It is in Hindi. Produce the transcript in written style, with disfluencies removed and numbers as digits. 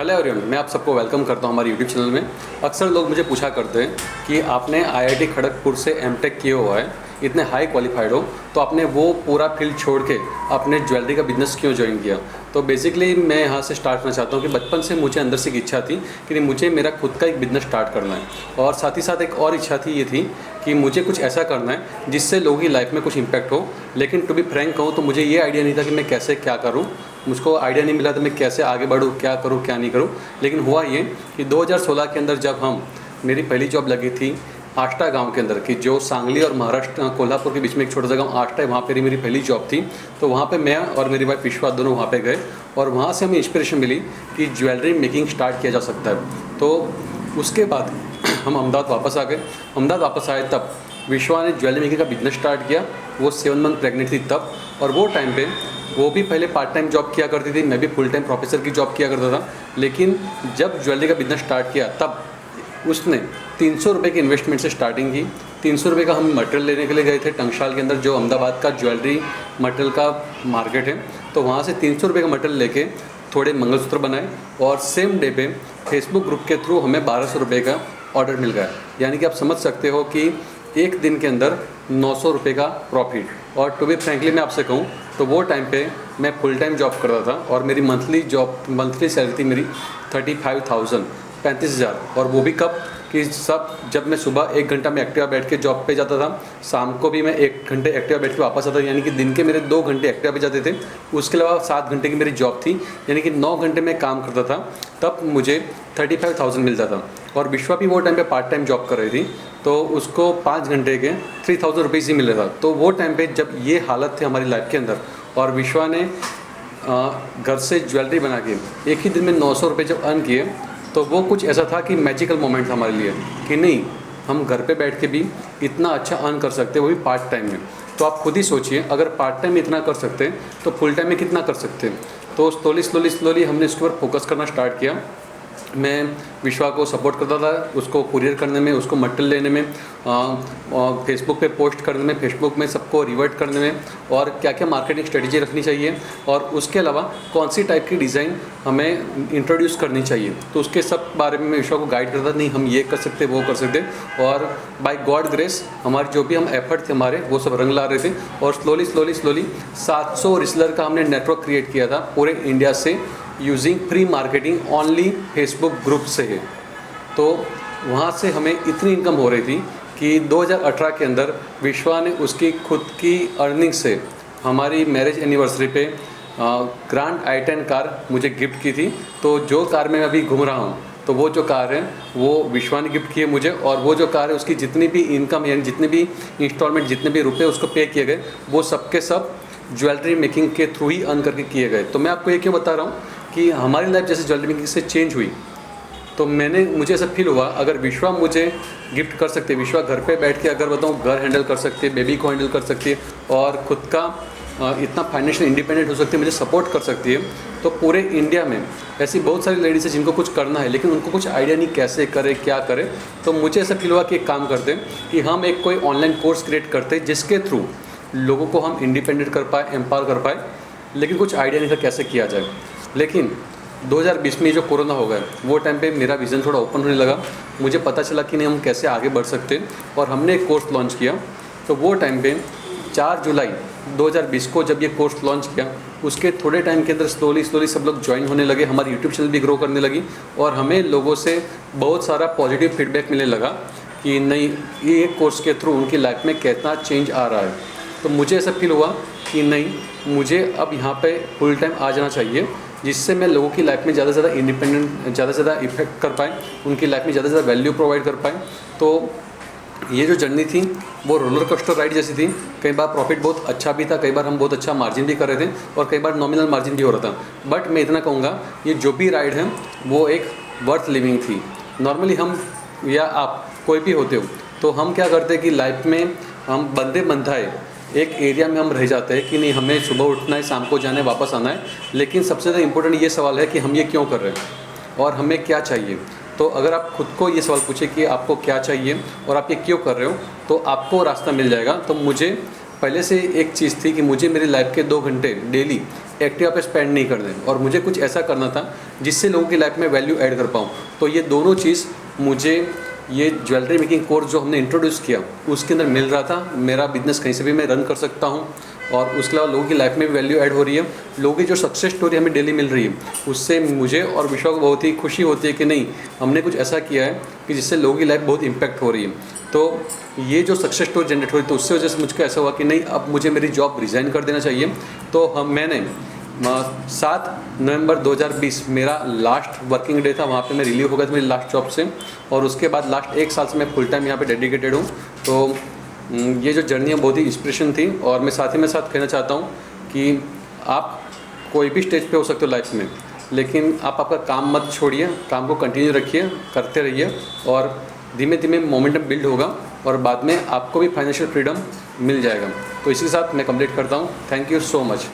हेलो एवरीवन, मैं आप सबको वेलकम करता हूं हमारे यूट्यूब चैनल में। अक्सर लोग मुझे पूछा करते हैं कि आपने आईआईटी खड़गपुर से एमटेक किया हुआ है, इतने हाई क्वालिफाइड हो, तो आपने वो पूरा फील्ड छोड़ के आपने ज्वेलरी का बिज़नेस क्यों ज्वाइन किया। तो बेसिकली मैं यहाँ से स्टार्ट करना चाहता हूँ कि बचपन से मुझे अंदर से एक इच्छा थी कि मुझे मेरा खुद का एक बिज़नेस स्टार्ट करना है, और साथ ही साथ एक और इच्छा थी ये थी कि मुझे कुछ ऐसा करना है जिससे लोगों की लाइफ में कुछ इम्पैक्ट हो। लेकिन टू बी फ्रैंक कहूँ तो मुझे ये आइडिया नहीं था कि मैं कैसे क्या करूँ, मुझको आइडिया नहीं मिला था मैं कैसे आगे बढ़ूँ, क्या करूँ क्या नहीं करूँ। लेकिन हुआ ये कि 2016 के अंदर जब मेरी पहली जॉब लगी थी आष्टा गांव के अंदर की, जो सांगली और महाराष्ट्र कोल्हापुर के बीच में एक छोटा सा गांव आष्टा है, वहाँ पर मेरी पहली जॉब थी। तो वहाँ पे मैं और मेरी वाइफ विश्वा दोनों वहाँ पे गए, और वहाँ से हमें इंस्पिरेशन मिली कि ज्वेलरी मेकिंग स्टार्ट किया जा सकता है। तो उसके बाद हम अहमदाबाद वापस आ गए। अहमदाबाद वापस आए तब विश्वा ने ज्वेलरी मेकिंग का बिजनेस स्टार्ट किया। वो 7 मंथ प्रेग्नेंट थी तब, और वो टाइम पे वो भी पहले पार्ट टाइम जॉब किया करती थी, मैं भी फुल टाइम प्रोफेसर की जॉब किया करता था। लेकिन जब ज्वेलरी का बिजनेस स्टार्ट किया तब उसने 300 रुपये की इन्वेस्टमेंट से स्टार्टिंग की। 300 रुपये का हम मटेरियल लेने के लिए गए थे टंकशाल के अंदर, जो अहमदाबाद का ज्वेलरी मटेरियल का मार्केट है। तो वहाँ से 300 रुपये का मटेरियल लेके थोड़े मंगलसूत्र बनाए, और सेम डे पे फेसबुक ग्रुप के थ्रू हमें 1200 रुपये का ऑर्डर मिल गया। यानी कि आप समझ सकते हो कि एक दिन के अंदर 900 रुपये का प्रॉफिट। और टू बी फ्रैंकली मैं आपसे कहूँ तो वो टाइम पे मैं फुल टाइम जॉब करता था, और मेरी मंथली सैलरी थी मेरी 35,000, 35,000। और वो भी कब कि जब मैं सुबह 1 घंटा में एक्टिवा बैठ के जॉब पे जाता था, शाम को भी मैं 1 घंटे एक्टिवा बैठ के वापस आता था। यानी कि दिन के मेरे 2 घंटे एक्टिवा पे जाते थे, उसके अलावा 7 घंटे की मेरी जॉब थी, यानी कि 9 घंटे में काम करता था। तब मुझे 35,000 मिलता था। और विश्वा भी वो टाइम पे पार्ट टाइम जॉब कर रही थी, तो उसको 5 घंटे के 3,000 रुपीज़ ही मिल रहा था। तो वो टाइम पे जब ये हालत थी हमारी लाइफ के अंदर, और विश्वा ने घर से ज्वेलरी बना के एक ही दिन में 900 रुपये जब अर्न किए, तो वो कुछ ऐसा था कि मैजिकल मोमेंट था हमारे लिए कि नहीं, हम घर पे बैठ के भी इतना अच्छा अर्न कर सकते हैं, वो भी पार्ट टाइम में। तो आप खुद ही सोचिए, अगर पार्ट टाइम में इतना कर सकते हैं तो फुल टाइम में कितना कर सकते हैं। तो स्लोली हमने इसके ऊपर फोकस करना स्टार्ट किया। मैं विश्वा को सपोर्ट करता था, उसको कुरियर करने में, उसको मटेरियल लेने में, फेसबुक पे पोस्ट करने में, फेसबुक में सबको रिवर्ट करने में, और क्या क्या मार्केटिंग स्ट्रेटजी रखनी चाहिए, और उसके अलावा कौन सी टाइप की डिज़ाइन हमें इंट्रोड्यूस करनी चाहिए। तो उसके सब बारे में मैं विश्वा को गाइड करता था, नहीं हम ये कर सकते, वो कर सकते। और बाय गॉड ग्रेस हमारे जो भी हम एफर्ट थे हमारे, वो सब रंग ला रहे थे। और स्लोली 700 रिसेलर का हमने नेटवर्क क्रिएट किया था पूरे इंडिया से, using free marketing only Facebook group से है। तो वहाँ से हमें इतनी इनकम हो रही थी कि 2018 के अंदर विश्वा ने उसकी खुद की अर्निंग से हमारी मैरिज एनिवर्सरी पे ग्रैंड i10 कार मुझे गिफ्ट की थी। तो जो कार में मैं अभी घूम रहा हूँ, तो वो जो कार है वो विश्वा ने गिफ्ट की है मुझे। और वो जो कार है उसकी जितनी भी इनकम, यानी जितने भी इंस्टॉलमेंट, जितने भी रुपए उसको पे किए गए, वो सब के सब ज्वेलरी मेकिंग के थ्रू ही अर्न करके किए गए। तो मैं आपको ये क्यों बता रहा हूँ कि हमारी लाइफ जैसे ज्वेलरी मेकिंग से चेंज हुई, तो मुझे ऐसा फील हुआ अगर विश्वा मुझे गिफ्ट कर सकती है, विश्वा घर पे बैठ के अगर बताऊँ घर हैंडल कर सकती है, बेबी को हैंडल कर सकती है, और खुद का इतना फाइनेंशियल इंडिपेंडेंट हो सकती है, मुझे सपोर्ट कर सकती है, तो पूरे इंडिया में ऐसी बहुत सारी लेडीज़ है जिनको कुछ करना है लेकिन उनको कुछ आइडिया नहीं कैसे करे, क्या करे। तो मुझे ऐसा फील हुआ कि एक काम करते हैं कि हम एक कोई ऑनलाइन कोर्स क्रिएट करते जिसके थ्रू लोगों को हम इंडिपेंडेंट कर पाए, एम्पावर कर पाए। लेकिन कुछ आइडिया नहीं था कैसे किया जाए। लेकिन 2020 में जो कोरोना हो गया, वो टाइम पे मेरा विज़न थोड़ा ओपन होने लगा, मुझे पता चला कि नहीं हम कैसे आगे बढ़ सकते हैं, और हमने एक कोर्स लॉन्च किया। तो वो टाइम पे 4 जुलाई 2020 को जब ये कोर्स लॉन्च किया, उसके थोड़े टाइम के अंदर स्लोली सब लोग ज्वाइन होने लगे, हमारी यूट्यूब चैनल भी ग्रो करने लगी, और हमें लोगों से बहुत सारा पॉजिटिव फीडबैक मिलने लगा कि नहीं, ये कोर्स के थ्रू उनकी लाइफ में कितना चेंज आ रहा है। तो मुझे ऐसा फील हुआ कि नहीं, मुझे अब यहाँ पे फुल टाइम आ जाना चाहिए, जिससे मैं लोगों की लाइफ में ज़्यादा से ज़्यादा इंडिपेंडेंट, ज़्यादा से ज़्यादा इफेक्ट कर पाए, उनकी लाइफ में ज़्यादा से ज़्यादा वैल्यू प्रोवाइड कर पाए। तो ये जो जर्नी थी वो रोलर कोस्टर राइड जैसी थी। कई बार प्रॉफिट बहुत अच्छा भी था, कई बार हम बहुत अच्छा मार्जिन भी कर रहे थे, और कई बार नॉमिनल मार्जिन भी हो रहा था। बट मैं इतना कहूँगा, ये जो भी राइड है वो एक वर्थ लिविंग थी। नॉर्मली हम या आप कोई भी होते हो, तो हम क्या करते हैं कि लाइफ में हम बंधाए एक एरिया में हम रह जाते हैं कि नहीं, हमें सुबह उठना है, शाम को जाना है, वापस आना है। लेकिन सबसे ज़्यादा इम्पोर्टेंट ये सवाल है कि हम ये क्यों कर रहे हैं और हमें क्या चाहिए। तो अगर आप खुद को ये सवाल पूछे कि आपको क्या चाहिए और आप ये क्यों कर रहे हो, तो आपको रास्ता मिल जाएगा। तो मुझे पहले से एक चीज़ थी कि मुझे मेरी लाइफ के 2 घंटे डेली एक्टिवा पे स्पेंड नहीं कर दें, और मुझे कुछ ऐसा करना था जिससे लोगों की लाइफ में वैल्यू ऐड कर पाऊँ। तो ये दोनों चीज़ मुझे ये ज्वेलरी मेकिंग कोर्स जो हमने इंट्रोड्यूस किया उसके अंदर मिल रहा था। मेरा बिजनेस कहीं से भी मैं रन कर सकता हूँ, और उसके अलावा लोगों की लाइफ में भी वैल्यू ऐड हो रही है। लोगों की जो सक्सेस स्टोरी हमें डेली मिल रही है उससे मुझे और विश्वा को बहुत ही खुशी होती है कि नहीं, हमने कुछ ऐसा किया है कि जिससे लोगों की लाइफ बहुत इम्पैक्ट हो रही है। तो ये जो सक्सेस स्टोरी जनरेट हो रही है, तो उससे वजह से मुझको ऐसा हुआ कि नहीं, अब मुझे मेरी जॉब रिज़ाइन कर देना चाहिए। तो मैंने 7 नवंबर 2020 मेरा लास्ट वर्किंग डे था, वहाँ पे मैं रिलीव हो गया था मेरी लास्ट जॉब से, और उसके बाद लास्ट 1 साल से मैं फुल टाइम यहाँ पे डेडिकेटेड हूँ। तो ये जो जर्नी है बहुत ही इंस्पिरेशन थी, और मैं साथ ही में साथ कहना चाहता हूँ कि आप कोई भी स्टेज पे हो सकते हो लाइफ में, लेकिन आप आपका काम मत छोड़िए, काम को कंटिन्यू रखिए, करते रहिए, और धीमे धीमे मोमेंटम बिल्ड होगा, और बाद में आपको भी फाइनेंशियल फ्रीडम मिल जाएगा। तो इसी के साथ मैं कंप्लीट करता हूँ। Thank you so much.